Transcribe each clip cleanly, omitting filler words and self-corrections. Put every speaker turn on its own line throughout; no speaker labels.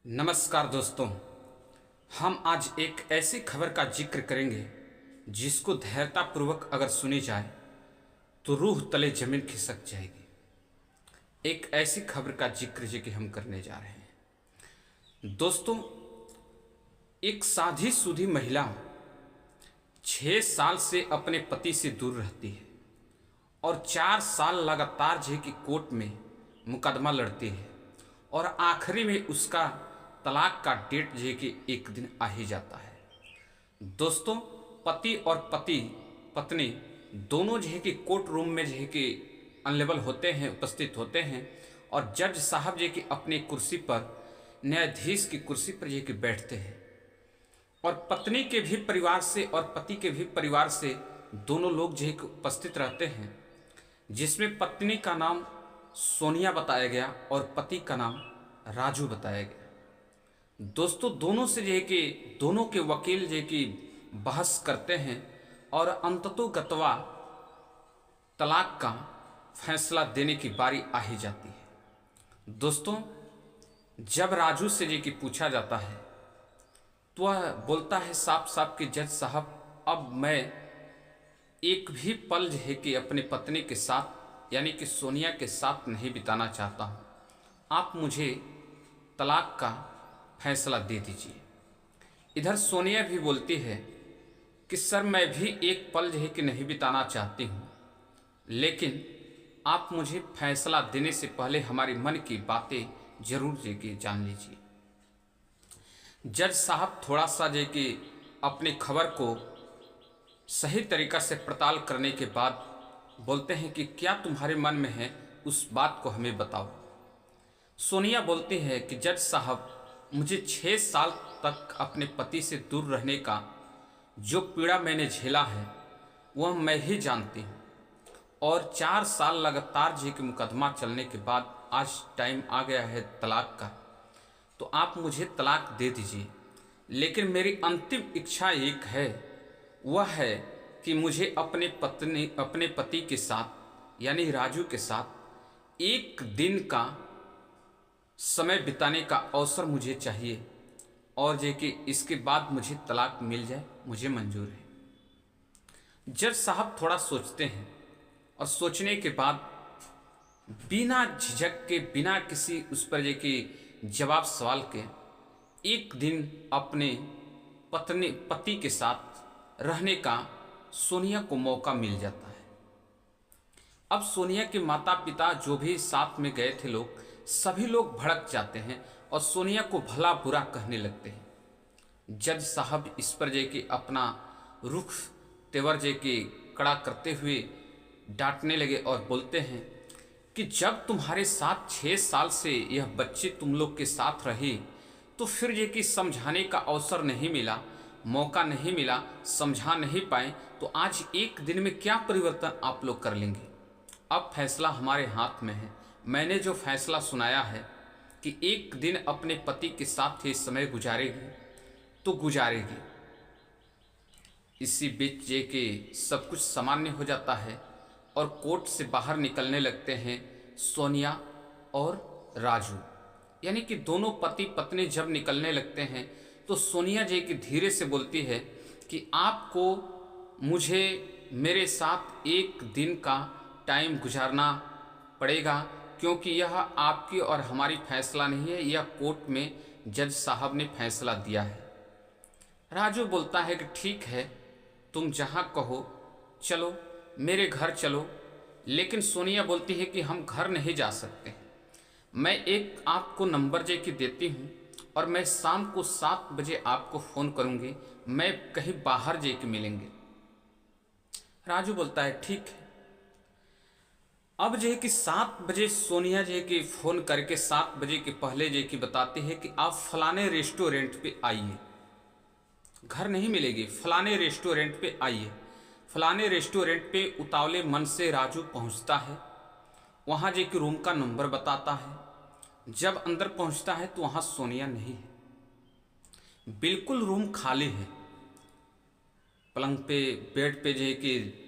नमस्कार दोस्तों। हम आज एक ऐसी खबर का जिक्र करेंगे जिसको धैर्यतापूर्वक अगर सुनी जाए तो रूह तले जमीन खिसक जाएगी। एक ऐसी खबर का जिक्र जो कि हम करने जा रहे हैं दोस्तों। एक साधी सूधी महिला 6 साल से अपने पति से दूर रहती है और 4 साल लगातार जो कि कोर्ट में मुकदमा लड़ती है और आखिरी में उसका तलाक का डेट जो कि एक दिन आ ही जाता है। दोस्तों, पति और पत्नी दोनों जो है कि कोर्ट रूम में जो है कि अनलेबल होते हैं, उपस्थित होते हैं और जज साहब जो कि अपनी कुर्सी पर, न्यायाधीश की कुर्सी पर जो कि बैठते हैं और पत्नी के भी परिवार से और पति के भी परिवार से दोनों लोग जो है कि उपस्थित रहते हैं, जिसमें पत्नी का नाम सोनिया बताया गया और पति का नाम राजू बताया गया। दोस्तों, दोनों से जो है कि दोनों के वकील जो है कि बहस करते हैं और अंततोगत्वा तलाक का फैसला देने की बारी आ ही जाती है। दोस्तों, जब राजू से जो कि पूछा जाता है तो वह बोलता है साफ साफ कि जज साहब, अब मैं एक भी पल जो है कि अपने पत्नी के साथ यानी कि सोनिया के साथ नहीं बिताना चाहता हूँ। आप मुझे तलाक का फैसला दे दीजिए। इधर सोनिया भी बोलती है कि सर, मैं भी एक पल जो है कि नहीं बिताना चाहती हूँ, लेकिन आप मुझे फैसला देने से पहले हमारे मन की बातें जरूर जो कि जान लीजिए। जज साहब थोड़ा सा जो कि अपनी खबर को सही तरीक़ा से पड़ताल करने के बाद बोलते हैं कि क्या तुम्हारे मन में है, उस बात को हमें बताओ। सोनिया बोलती है कि जज साहब, मुझे 6 साल तक अपने पति से दूर रहने का जो पीड़ा मैंने झेला है वह मैं ही जानती हूँ और 4 साल लगातार जी के मुकदमा चलने के बाद आज टाइम आ गया है तलाक का, तो आप मुझे तलाक दे दीजिए। लेकिन मेरी अंतिम इच्छा एक है, वह है कि मुझे अपने पति के साथ यानी राजू के साथ एक दिन का समय बिताने का अवसर मुझे चाहिए और जो कि इसके बाद मुझे तलाक मिल जाए, मुझे मंजूर है। जज साहब थोड़ा सोचते हैं और सोचने के बाद बिना झिझक के, बिना किसी उस पर जो कि जवाब सवाल के एक दिन अपने पति के साथ रहने का सोनिया को मौका मिल जाता है। अब सोनिया के माता पिता जो भी साथ में गए थे लोग, सभी लोग भड़क जाते हैं और सोनिया को भला बुरा कहने लगते हैं। जज साहब इस पर जे कि अपना रुख तेवर जे कि कड़ा करते हुए डांटने लगे और बोलते हैं कि जब तुम्हारे साथ 6 साल से यह बच्चे तुम लोग के साथ रहे तो फिर ये कि समझाने का अवसर नहीं मिला, मौका नहीं मिला, समझा नहीं पाए, तो आज एक दिन में क्या परिवर्तन आप लोग कर लेंगे। अब फैसला हमारे हाथ में है। मैंने जो फैसला सुनाया है कि एक दिन अपने पति के साथ ही समय गुजारेगी तो गुजारेगी। इसी बीच ये कि सब कुछ सामान्य हो जाता है और कोर्ट से बाहर निकलने लगते हैं सोनिया और राजू, यानी कि दोनों पति पत्नी जब निकलने लगते हैं तो सोनिया जी की धीरे से बोलती है कि आपको मुझे मेरे साथ एक दिन का टाइम गुजारना पड़ेगा, क्योंकि यह आपकी और हमारी फैसला नहीं है, यह कोर्ट में जज साहब ने फैसला दिया है। राजू बोलता है कि ठीक है, तुम जहाँ कहो चलो, मेरे घर चलो। लेकिन सोनिया बोलती है कि हम घर नहीं जा सकते, मैं एक आपको नंबर जे की देती हूँ और मैं शाम को 7 बजे आपको फ़ोन करूँगी, मैं कहीं बाहर जे के मिलेंगे। राजू बोलता है ठीक है। अब जो है कि 7 बजे सोनिया जो है कि फ़ोन करके 7 बजे के पहले जो है कि बताती है कि आप फलाने रेस्टोरेंट पे आइए, घर नहीं मिलेगी, फलाने रेस्टोरेंट पे आइए। फलाने रेस्टोरेंट पे उतावले मन से राजू पहुंचता है, वहाँ जो कि रूम का नंबर बताता है। जब अंदर पहुंचता है तो वहाँ सोनिया नहीं है, बिल्कुल रूम खाली है। पलंग पे, बेड पे जो है कि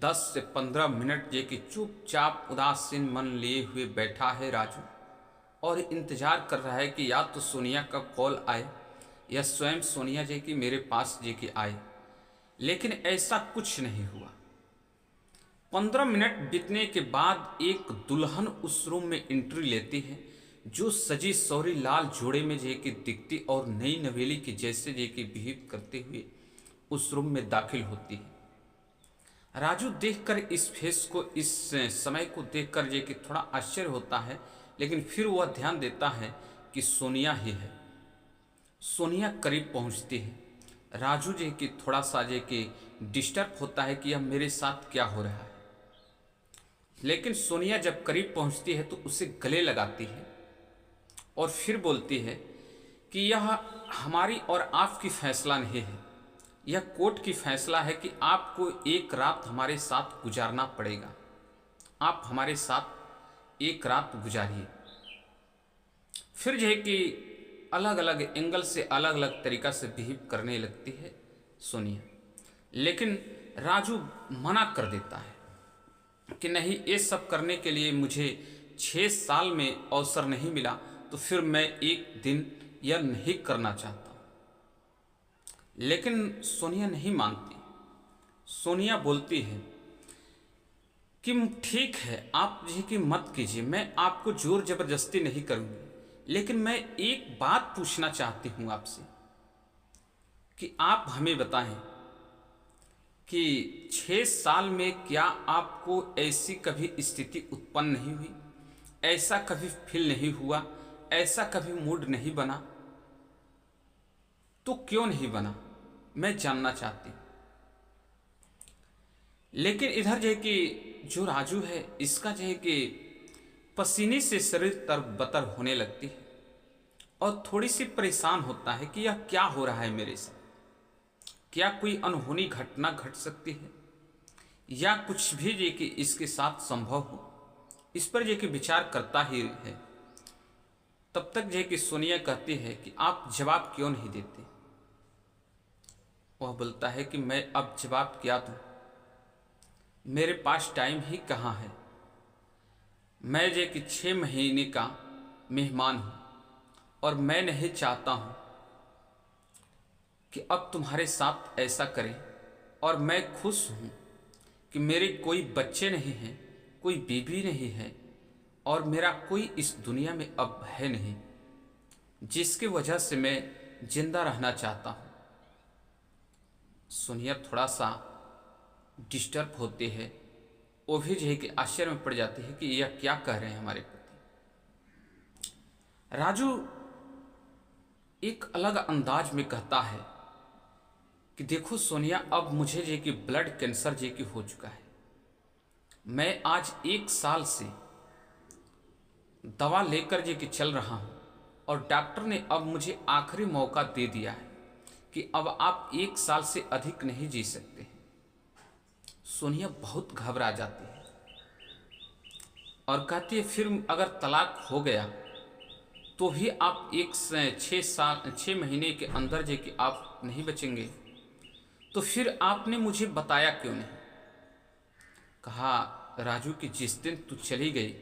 10 से 15 मिनट जे कि चुपचाप उदासीन मन लिए हुए बैठा है राजू। और इंतज़ार कर रहा है कि या तो सोनिया का कॉल आए या स्वयं सोनिया जी की मेरे पास जी की आए, लेकिन ऐसा कुछ नहीं हुआ। 15 मिनट बीतने के बाद एक दुल्हन उस रूम में एंट्री लेती है, जो सजी सौरी लाल जोड़े में जे की दिखती और नई नवेली के जैसे जे की बिहेव करते हुए उस रूम में दाखिल होती है। राजू देखकर इस फेस को, इस समय को देखकर जे कि थोड़ा आश्चर्य होता है, लेकिन फिर वह ध्यान देता है कि सोनिया ही है। सोनिया करीब पहुंचती है। राजू जे कि थोड़ा सा जे कि डिस्टर्ब होता है कि यह मेरे साथ क्या हो रहा है, लेकिन सोनिया जब करीब पहुंचती है तो उसे गले लगाती है और फिर बोलती है कि यह हमारी और आपकी फैसला नहीं है, यह कोर्ट की फैसला है कि आपको एक रात हमारे साथ गुजारना पड़ेगा। आप हमारे साथ एक रात गुजारिए। फिर जो है कि अलग अलग एंगल से अलग अलग तरीक़ा से बिहेव करने लगती है सोनिया, लेकिन राजू मना कर देता है कि नहीं, ये सब करने के लिए मुझे 6 साल में अवसर नहीं मिला, तो फिर मैं एक दिन यह नहीं करना चाहता। लेकिन सोनिया नहीं मानती। सोनिया बोलती है कि ठीक है, आप जी की मत कीजिए, मैं आपको जोर जबरदस्ती नहीं करूंगी, लेकिन मैं एक बात पूछना चाहती हूं आपसे कि आप हमें बताएं कि 6 साल में क्या आपको ऐसी कभी स्थिति उत्पन्न नहीं हुई, ऐसा कभी फील नहीं हुआ, ऐसा कभी मूड नहीं बना? तो क्यों नहीं बना, मैं जानना चाहती हूं। लेकिन इधर जो है कि जो राजू है, इसका जो है कि पसीने से शरीर तरबतर होने लगती है और थोड़ी सी परेशान होता है कि यह क्या हो रहा है मेरे साथ। क्या कोई अनहोनी घटना घट सकती है या कुछ भी जो कि इसके साथ संभव हो, इस पर जो कि विचार करता ही है। तब तक जो कि सोनिया कहती है कि आप जवाब क्यों नहीं देते। वह बोलता है कि मैं अब जवाब क्या दूं, मेरे पास टाइम ही कहाँ है। मैं जो कि 6 महीने का मेहमान हूँ और मैं नहीं चाहता हूँ कि अब तुम्हारे साथ ऐसा करें, और मैं खुश हूँ कि मेरे कोई बच्चे नहीं हैं, कोई बीवी नहीं है, और मेरा कोई इस दुनिया में अब है नहीं जिसकी वजह से मैं जिंदा रहना चाहता हूँ। सोनिया थोड़ा सा डिस्टर्ब होती है, वो भी जो है कि आश्चर्य में पड़ जाती है कि यह क्या कह रहे हैं हमारे पति। राजू एक अलग अंदाज में कहता है कि देखो सोनिया, अब मुझे जो कि ब्लड कैंसर जो कि हो चुका है। मैं आज 1 साल से दवा लेकर जो कि चल रहा हूँ और डॉक्टर ने अब मुझे आखिरी मौका दे दिया है कि अब आप 1 साल से अधिक नहीं जी सकते। सोनिया बहुत घबरा जाती है और कहती है फिर अगर तलाक हो गया तो भी आप 6 महीने के अंदर जो कि आप नहीं बचेंगे, तो फिर आपने मुझे बताया क्यों नहीं। कहा राजू कि जिस दिन तू चली गई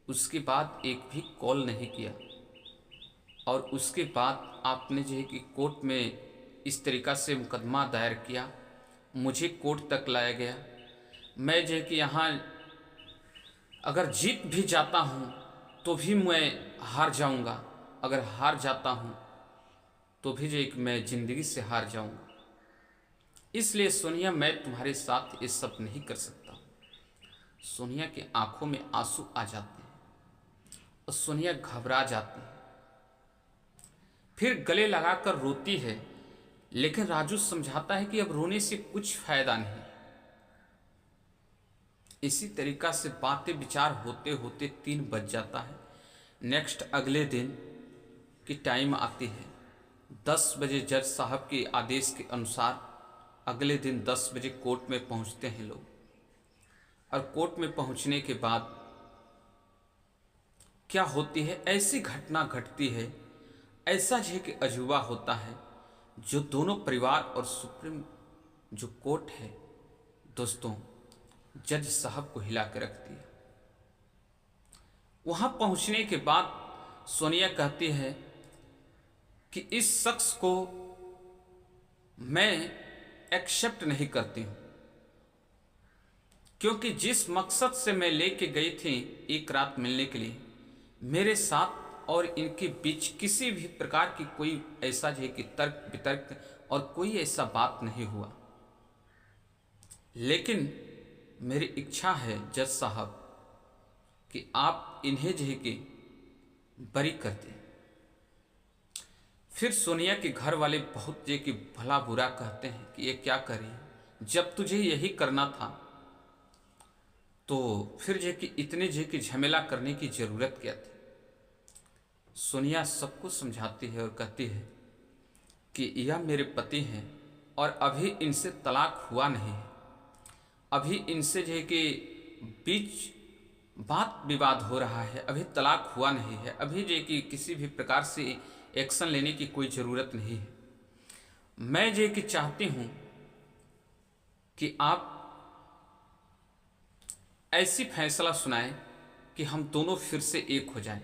उसके बाद एक भी कॉल नहीं किया, और उसके बाद आपने जो है कि कोर्ट में इस तरीक़ा से मुकदमा दायर किया, मुझे कोर्ट तक लाया गया। मैं जो है कि यहाँ अगर जीत भी जाता हूँ तो भी मैं हार जाऊँगा, अगर हार जाता हूँ तो भी जो है कि मैं ज़िंदगी से हार जाऊँगा। इसलिए सोनिया, मैं तुम्हारे साथ ये सब नहीं कर सकता। सोनिया की आंखों में आंसू आ जाते हैं और सोनिया घबरा जाती है, फिर गले लगाकर रोती है। लेकिन राजू समझाता है कि अब रोने से कुछ फायदा नहीं। इसी तरीक़ा से बातें विचार होते होते 3 बज जाता है। नेक्स्ट अगले दिन की टाइम आती है 10 बजे। जज साहब के आदेश के अनुसार अगले दिन 10 बजे कोर्ट में पहुंचते हैं लोग, और कोर्ट में पहुंचने के बाद क्या होती है, ऐसी घटना घटती है, ऐसा जो कि अजूबा होता है, जो दोनों परिवार और सुप्रीम जो कोर्ट है दोस्तों, जज साहब को हिला के रख दिया। वहां पहुंचने के बाद सोनिया कहती है कि इस शख्स को मैं एक्सेप्ट नहीं करती हूं, क्योंकि जिस मकसद से मैं लेके गई थी एक रात मिलने के लिए, मेरे साथ और इनके बीच किसी भी प्रकार की कोई ऐसा जो है कि तर्क वितर्क और कोई ऐसा बात नहीं हुआ। लेकिन मेरी इच्छा है जज साहब कि आप इन्हें जो है कि बरी कर दें। फिर सोनिया के घर वाले बहुत जे कि भला बुरा कहते हैं कि ये क्या करी, जब तुझे यही करना था तो फिर जे कि इतने जे कि झमेला करने की जरूरत क्या थी। सोनिया सबको समझाती है और कहती है कि यह मेरे पति हैं और अभी इनसे तलाक हुआ नहीं है, अभी इनसे जो है कि बीच बात विवाद हो रहा है, अभी तलाक हुआ नहीं है, अभी जो कि किसी भी प्रकार से एक्शन लेने की कोई ज़रूरत नहीं है। मैं जो कि चाहती हूँ कि आप ऐसी फैसला सुनाएं कि हम दोनों फिर से एक हो जाएं।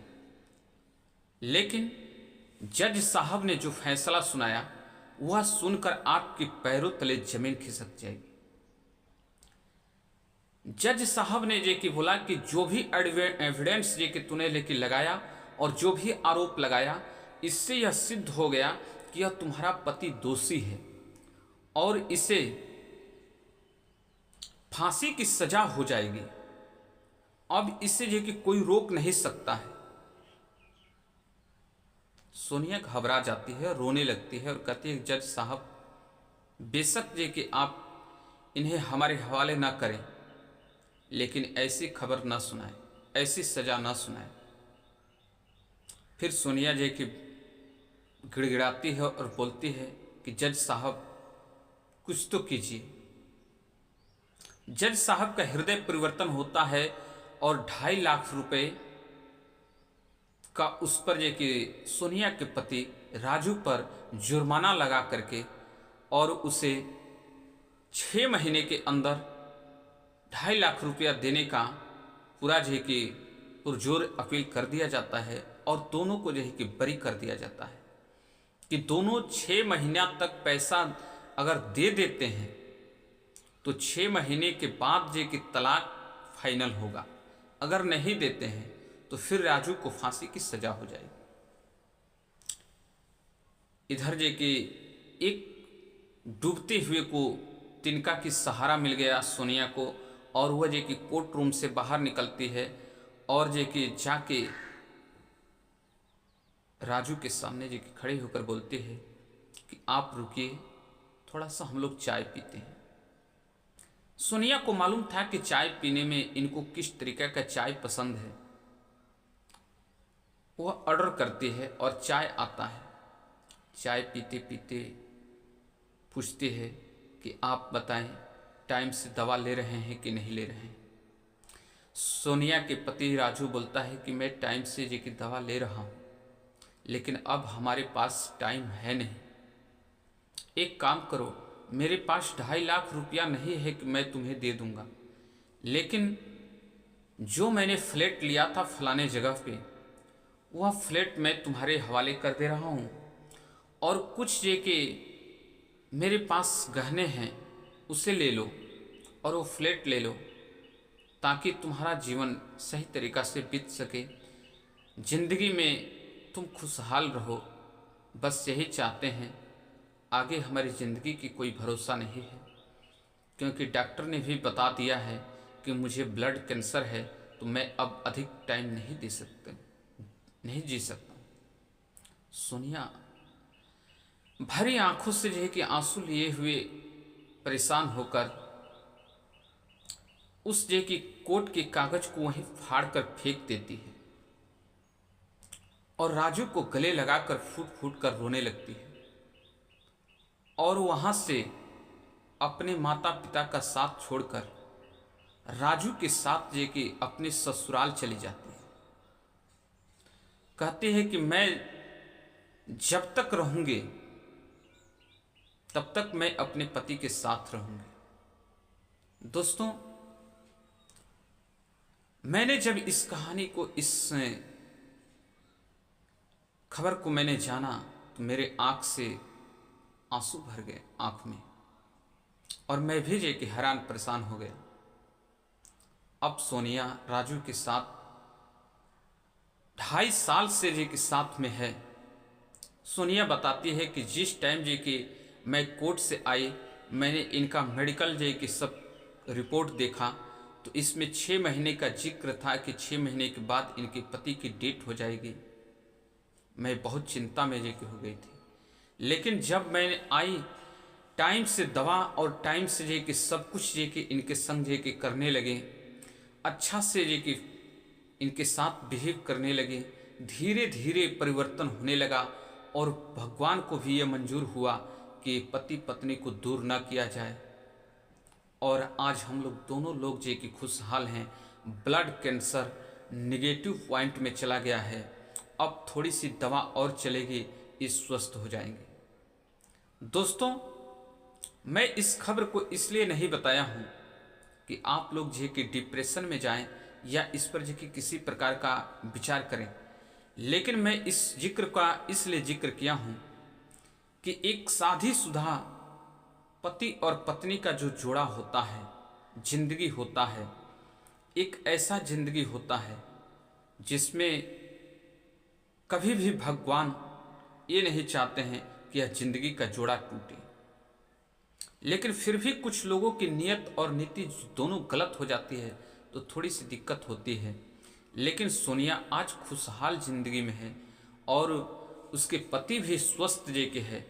लेकिन जज साहब ने जो फैसला सुनाया वह सुनकर आपके पैरों तले जमीन खिसक जाएगी। जज साहब ने जे कि बोला कि जो भी एविडेंस जे कि तूने लेके लगाया और जो भी आरोप लगाया, इससे यह सिद्ध हो गया कि यह तुम्हारा पति दोषी है और इसे फांसी की सजा हो जाएगी। अब इसे जे कि कोई रोक नहीं सकता है। सोनिया घबरा जाती है, रोने लगती है और कहती है जज साहब, बेशक जे कि आप इन्हें हमारे हवाले ना करें, लेकिन ऐसी खबर ना सुनाएं, ऐसी सजा ना सुनाएं। फिर सोनिया जे कि गिड़गिड़ाती है और बोलती है कि जज साहब कुछ तो कीजिए। जज साहब का हृदय परिवर्तन होता है और 2.5 लाख रुपए का उस पर जे कि सोनिया के पति राजू पर जुर्माना लगा करके और उसे 6 महीने के अंदर 2.5 लाख रुपया देने का पूरा जो कि पुरजोर अपील कर दिया जाता है और दोनों को जो है कि बरी कर दिया जाता है कि दोनों 6 महीना तक पैसा अगर दे देते हैं तो 6 महीने के बाद जो कि तलाक फाइनल होगा, अगर नहीं देते हैं तो फिर राजू को फांसी की सजा हो जाएगी। इधर जे कि एक डूबते हुए को तिनका की सहारा मिल गया सोनिया को, और वह जे कि कोर्ट रूम से बाहर निकलती है और जे कि जाके राजू के सामने जे कि खड़े होकर बोलती है कि आप रुकिए, थोड़ा सा हम लोग चाय पीते हैं। सोनिया को मालूम था कि चाय पीने में इनको किस तरीके का चाय पसंद है। वह ऑर्डर करती है और चाय आता है। चाय पीते पीते पूछती है कि आप बताएं टाइम से दवा ले रहे हैं कि नहीं ले रहे हैं। सोनिया के पति राजू बोलता है कि मैं टाइम से जी की दवा ले रहा हूँ, लेकिन अब हमारे पास टाइम है नहीं। एक काम करो, मेरे पास 2.5 लाख रुपया नहीं है कि मैं तुम्हें दे दूंगा, लेकिन जो मैंने फ्लैट लिया था फलाने जगह पे, वह फ्लैट मैं तुम्हारे हवाले कर दे रहा हूँ और कुछ जे के मेरे पास गहने हैं उसे ले लो और वो फ्लैट ले लो, ताकि तुम्हारा जीवन सही तरीक़ा से बीत सके, ज़िंदगी में तुम खुशहाल रहो। बस यही चाहते हैं, आगे हमारी ज़िंदगी की कोई भरोसा नहीं है, क्योंकि डॉक्टर ने भी बता दिया है कि मुझे ब्लड कैंसर है, तो मैं अब अधिक टाइम नहीं जी सकता। सोनिया भरी आंखों से जो है कि आंसू लिए हुए परेशान होकर उस जे की कोर्ट के कागज को वहीं फाड़ कर फेंक देती है और राजू को गले लगाकर फूट फूट कर रोने लगती है और वहां से अपने माता पिता का साथ छोड़कर राजू के साथ जे कि अपने ससुराल चली जाती है। कहती है कि मैं जब तक रहूंगी तब तक मैं अपने पति के साथ रहूंगी। दोस्तों, मैंने जब इस कहानी को, इस खबर को मैंने जाना तो मेरे आंख से आंसू भर गए आंख में, और मैं भी जे कि हैरान परेशान हो गया। अब सोनिया राजू के साथ 2.5 साल से जे कि साथ में है। सोनिया बताती है कि जिस टाइम जे कि मैं कोर्ट से आई, मैंने इनका मेडिकल जे कि सब रिपोर्ट देखा, तो इसमें 6 महीने का जिक्र था कि 6 महीने के बाद इनके पति की डेथ हो जाएगी। मैं बहुत चिंता में जे कि हो गई थी, लेकिन जब मैंने आई, टाइम से दवा और टाइम से जे कि सब कुछ जे कि इनके संग जे कि करने लगे, अच्छा से जे कि इनके साथ बिहेव करने लगे, धीरे धीरे परिवर्तन होने लगा। और भगवान को भी यह मंजूर हुआ कि पति पत्नी को दूर ना किया जाए, और आज हम लोग दोनों लोग जे कि खुशहाल हैं। ब्लड कैंसर निगेटिव पॉइंट में चला गया है, अब थोड़ी सी दवा और चलेगी, ये स्वस्थ हो जाएंगे। दोस्तों, मैं इस खबर को इसलिए नहीं बताया हूँ कि आप लोग जे कि डिप्रेशन में जाएं या इस पर जे कि किसी प्रकार का विचार करें, लेकिन मैं इस जिक्र का इसलिए जिक्र किया हूँ कि एक शादीशुदा पति और पत्नी का जो जोड़ा होता है, जिंदगी होता है, एक ऐसा जिंदगी होता है जिसमें कभी भी भगवान ये नहीं चाहते हैं कि यह जिंदगी का जोड़ा टूटे। लेकिन फिर भी कुछ लोगों की नीयत और नीति दोनों गलत हो जाती है तो थोड़ी सी दिक्कत होती है। लेकिन सोनिया आज खुशहाल जिंदगी में है और उसके पति भी स्वस्थ जे के है।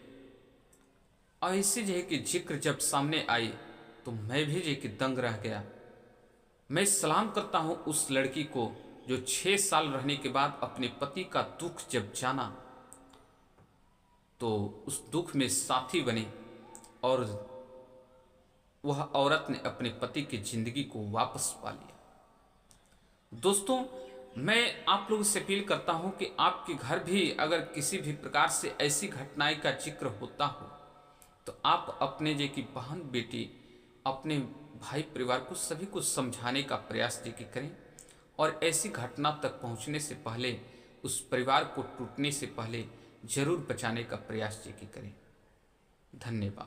और ऐसी जे कि जिक्र जब सामने आई तो मैं भी जे कि दंग रह गया। मैं सलाम करता हूँ उस लड़की को जो 6 साल रहने के बाद अपने पति का दुख जब जाना तो उस दुख में साथी बनी, और वह औरत ने अपने पति की जिंदगी को वापस पा लिया। दोस्तों, मैं आप लोगों से अपील करता हूं कि आपके घर भी अगर किसी भी प्रकार से ऐसी घटनाएं का जिक्र होता हो तो आप अपने जे की बहन बेटी, अपने भाई परिवार को, सभी को समझाने का प्रयास जे की करें, और ऐसी घटना तक पहुंचने से पहले, उस परिवार को टूटने से पहले जरूर बचाने का प्रयास जे की करें। धन्यवाद।